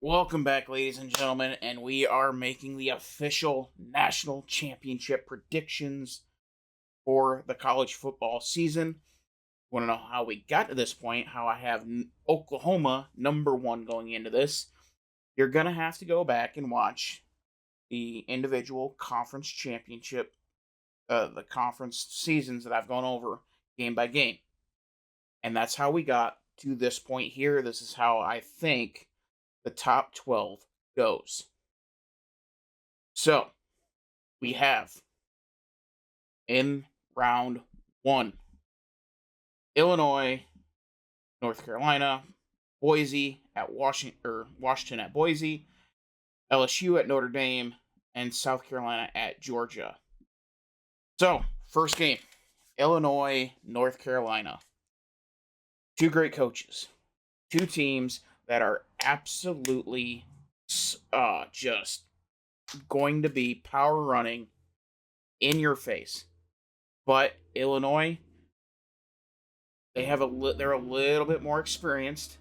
Welcome back, ladies and gentlemen, and we are making the official national championship predictions for the college football season. Want to know how we got to this point, how I have Oklahoma number one going into this? You're going to have to go back and watch the individual conference championship, the conference seasons that I've gone over game by game. And that's how we got to this point here. This is how I think the top 12 goes. So, we have in round one Illinois, North Carolina, Boise at Washington at Boise, LSU at Notre Dame, and South Carolina at Georgia. So, first game, Illinois, North Carolina. Two great coaches, two teams that are absolutely just going to be power running in your face. But Illinois, they're a little bit more experienced.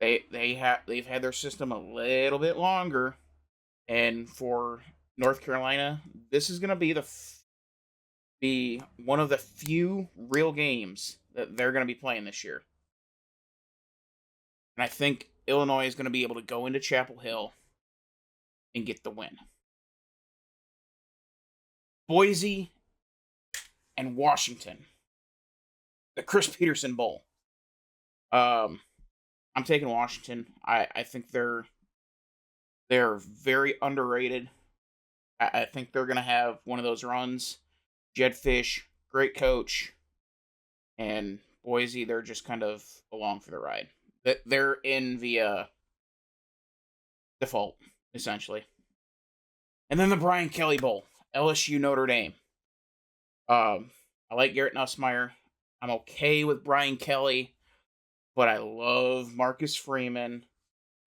They've had their system a little bit longer, and for North Carolina, this is going to be one of the few real games that they're going to be playing this year. And I think Illinois is going to be able to go into Chapel Hill and get the win. Boise and Washington. The Chris Peterson Bowl. I'm taking Washington. I think they're very underrated. I think they're going to have one of those runs. Jed Fish, great coach. And Boise, they're just kind of along for the ride. They're in the default, essentially. And then the Brian Kelly Bowl, LSU Notre Dame. I like Garrett Nussmeier. I'm okay with Brian Kelly, but I love Marcus Freeman.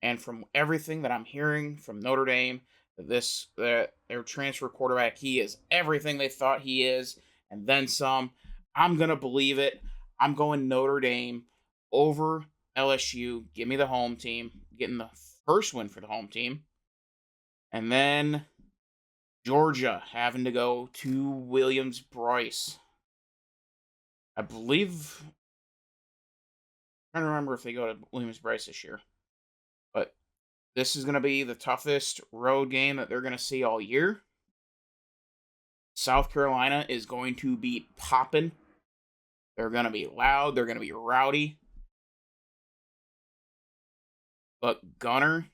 And from everything that I'm hearing from Notre Dame, that their transfer quarterback, he is everything they thought he is, and then some. I'm gonna believe it. I'm going Notre Dame over LSU. Give me the home team. Getting the first win for the home team. And then Georgia having to go to Williams-Brice. I believe, I'm trying to remember if they go to Williams-Brice this year. But this is going to be the toughest road game that they're going to see all year. South Carolina is going to be popping. They're going to be loud. They're going to be rowdy. But Gunner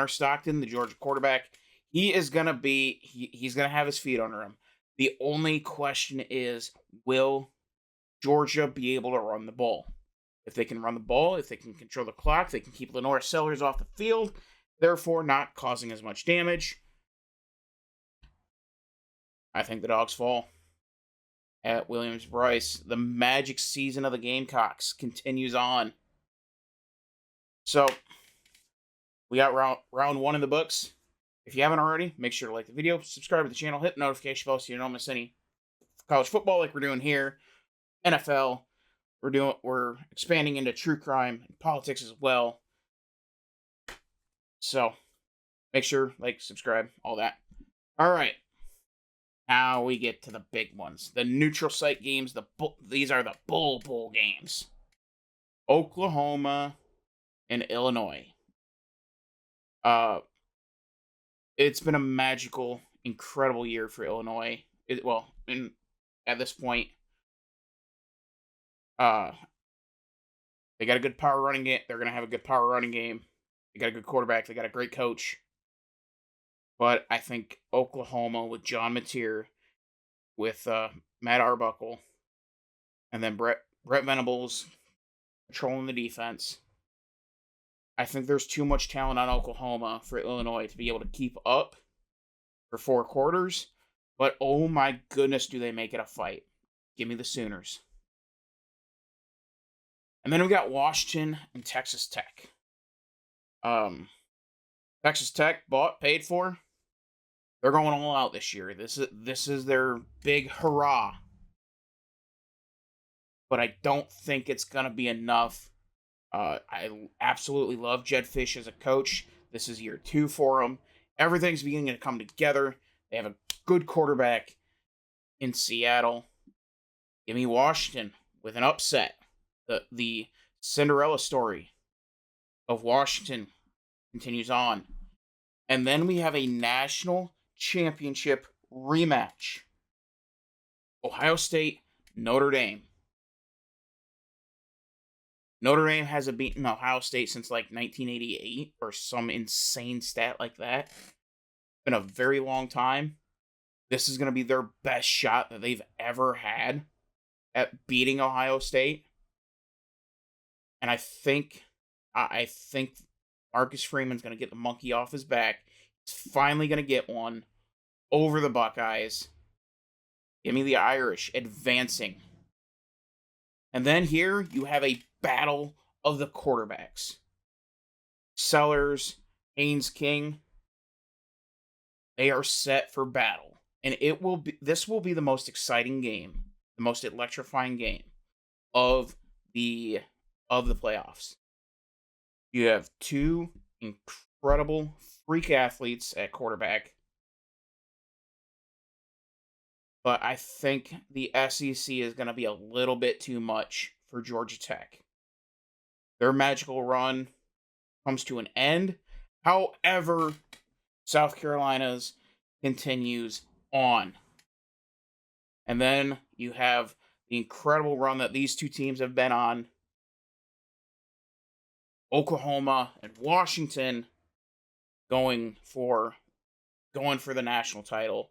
Stockton, the Georgia quarterback, he's going to have his feet under him. The only question is, will Georgia be able to run the ball? If they can run the ball, if they can control the clock, they can keep Lenore Sellers off the field, therefore not causing as much damage. I think the Dogs fall at Williams-Brice. The magic season of the Gamecocks continues on. So, we got round one in the books. If you haven't already, make sure to like the video, subscribe to the channel, hit the notification bell so you don't miss any college football like we're doing here, NFL. We're expanding into true crime and politics as well. So, make sure, like, subscribe, all that. All right. Now we get to the big ones. The neutral site games. These are the Bowl games. Oklahoma and Illinois. It's been a magical, incredible year for Illinois. At this point, they got a good power running game. They're going to have a good power running game. They got a good quarterback. They got a great coach. But I think Oklahoma with John Mateer, with Matt Arbuckle, and then Brett Venables controlling the defense. I think there's too much talent on Oklahoma for Illinois to be able to keep up for 4 quarters. But oh my goodness, do they make it a fight. Give me the Sooners. And then we got Washington and Texas Tech. Texas Tech paid for. They're going all out this year. This is their big hurrah. But I don't think it's going to be enough. I absolutely love Jed Fish as a coach. This is year 2 for them. Everything's beginning to come together. They have a good quarterback in Seattle. Give me Washington with an upset. The Cinderella story of Washington continues on. And then we have a national championship rematch. Ohio State, Notre Dame. Notre Dame hasn't beaten Ohio State since like 1988 or some insane stat like that. It's been a very long time. This is going to be their best shot that they've ever had at beating Ohio State. And I think Marcus Freeman's going to get the monkey off his back. He's finally going to get one over the Buckeyes. Give me the Irish advancing. And then here you have a battle of the quarterbacks. Sellers, Haynes King, they are set for battle. And this will be the most exciting game, the most electrifying game of the playoffs. You have two incredible freak athletes at quarterback. But I think the SEC is going to be a little bit too much for Georgia Tech. Their magical run comes to an end. However, South Carolina's continues on. And then you have the incredible run that these two teams have been on. Oklahoma and Washington going for the national title.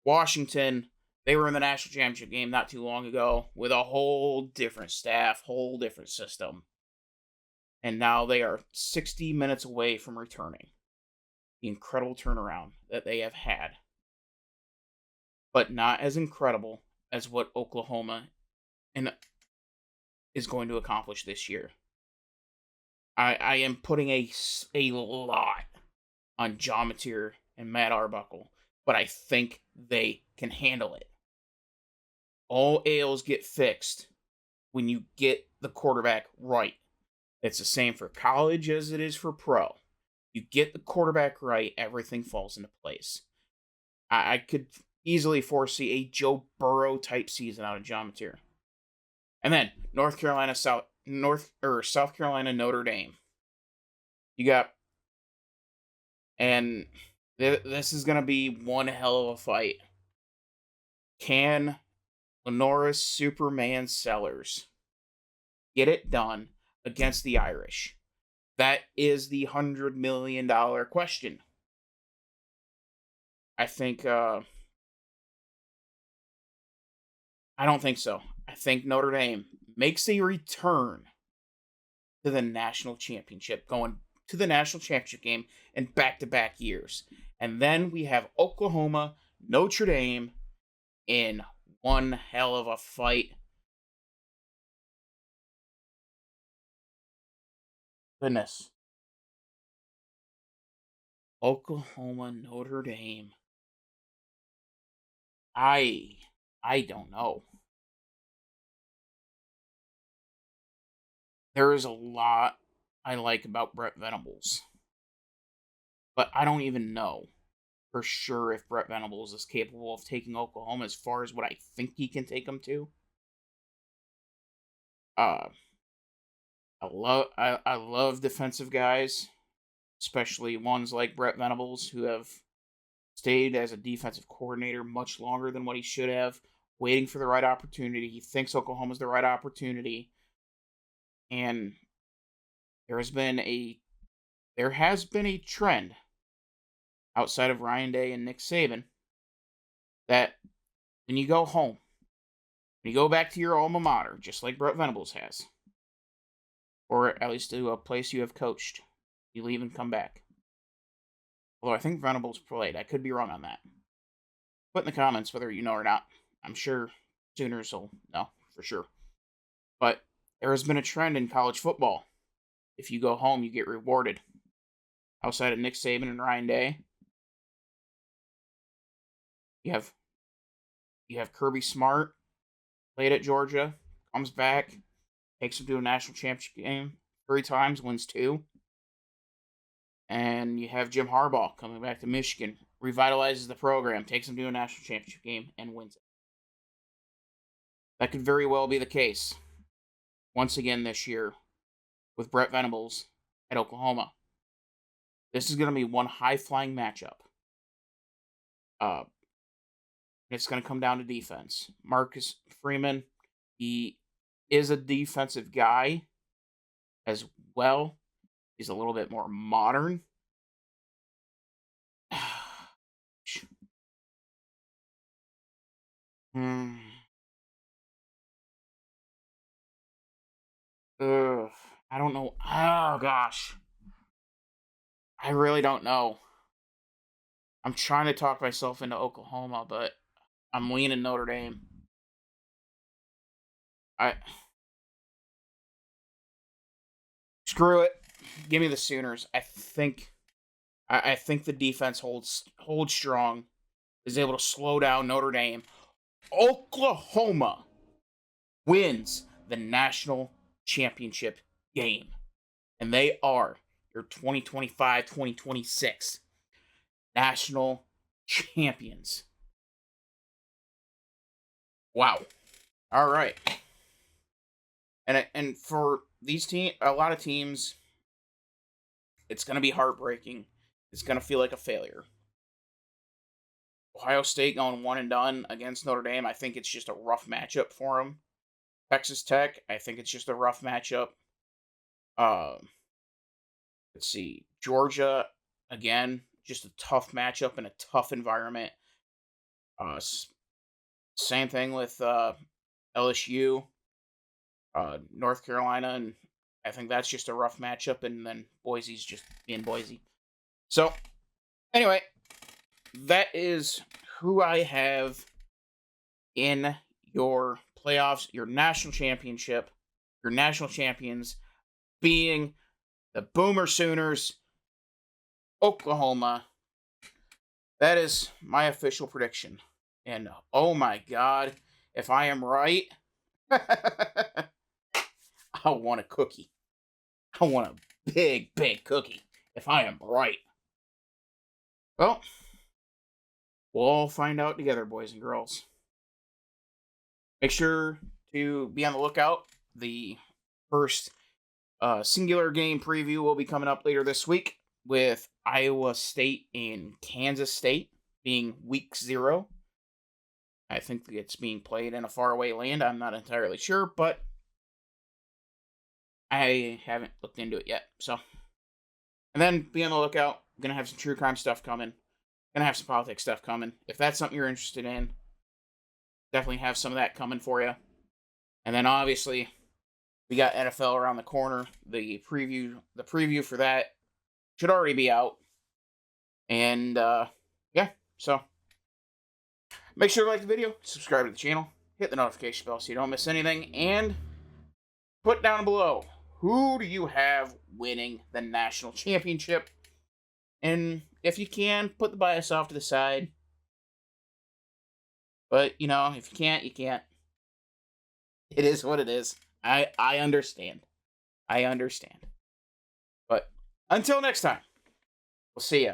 Washington, they were in the national championship game not too long ago with a whole different staff, whole different system. And now they are 60 minutes away from returning. The incredible turnaround that they have had. But not as incredible as what Oklahoma is going to accomplish this year. I am putting a lot on John Mateer and Matt Arbuckle, but I think they can handle it. All ails get fixed when you get the quarterback right. It's the same for college as it is for pro. You get the quarterback right, everything falls into place. I could easily foresee a Joe Burrow type season out of John Mateer. And then South Carolina, Notre Dame. You got, and this is gonna be one hell of a fight. Can Lenoris Superman Sellers get it done against the Irish? That is the $100 million question. I think, I don't think so. I think Notre Dame makes a return to the national championship, going to the national championship game in back-to-back years. And then we have Oklahoma, Notre Dame in one hell of a fight. Goodness. Oklahoma, Notre Dame. I don't know. There is a lot I like about Brett Venables. But I don't even know for sure if Brett Venables is capable of taking Oklahoma as far as what I think he can take them to. I love defensive guys, especially ones like Brett Venables, who have stayed as a defensive coordinator much longer than what he should have, waiting for the right opportunity. He thinks Oklahoma's the right opportunity. And there has been a trend outside of Ryan Day and Nick Saban that when you go home, when you go back to your alma mater, just like Brett Venables has, or at least to a place you have coached, you leave and come back. Although I think Venables played. I could be wrong on that. Put in the comments whether you know or not. I'm sure Sooners will know for sure. But there has been a trend in college football. If you go home, you get rewarded. Outside of Nick Saban and Ryan Day, you have Kirby Smart, played at Georgia, comes back, takes them to a national championship game 3 times, wins 2. And you have Jim Harbaugh coming back to Michigan, revitalizes the program, takes them to a national championship game, and wins it. That could very well be the case once again this year with Brett Venables at Oklahoma. This is going to be one high-flying matchup. It's going to come down to defense. Marcus Freeman, he is a defensive guy as well. He's a little bit more modern. I don't know. Oh, gosh. I really don't know. I'm trying to talk myself into Oklahoma, but I'm leaning Notre Dame. Screw it. Give me the Sooners. I think the defense holds strong, is able to slow down Notre Dame. Oklahoma wins the national championship game, and they are your 2025-2026 national champions. Wow. All right. And for these a lot of teams, it's going to be heartbreaking. It's going to feel like a failure. Ohio State going 1-done against Notre Dame, I think it's just a rough matchup for them. Texas Tech, I think it's just a rough matchup. Let's see. Georgia, again, just a tough matchup in a tough environment. Same thing with LSU, North Carolina, and I think that's just a rough matchup, and then Boise's just being Boise. So, anyway, that is who I have in your playoffs, your national championship, your national champions being the Boomer Sooners, Oklahoma. That is my official prediction. And oh my God, if I am right, I want a cookie. I want a big, big cookie if I am right. Well, we'll all find out together, boys and girls. Make sure to be on the lookout. The first singular game preview will be coming up later this week with Iowa State and Kansas State being week 0. I think it's being played in a faraway land. I'm not entirely sure, but I haven't looked into it yet. So, and then be on the lookout. I'm gonna have some true crime stuff coming. Gonna have some politics stuff coming. If that's something you're interested in, definitely have some of that coming for you. And then obviously, we got NFL around the corner. The preview for that should already be out. And yeah, so make sure to like the video, subscribe to the channel, hit the notification bell so you don't miss anything, and put down below, who do you have winning the national championship? And if you can, put the bias off to the side. But, you know, if you can't, you can't. It is what it is. I understand. I understand. But until next time, we'll see ya.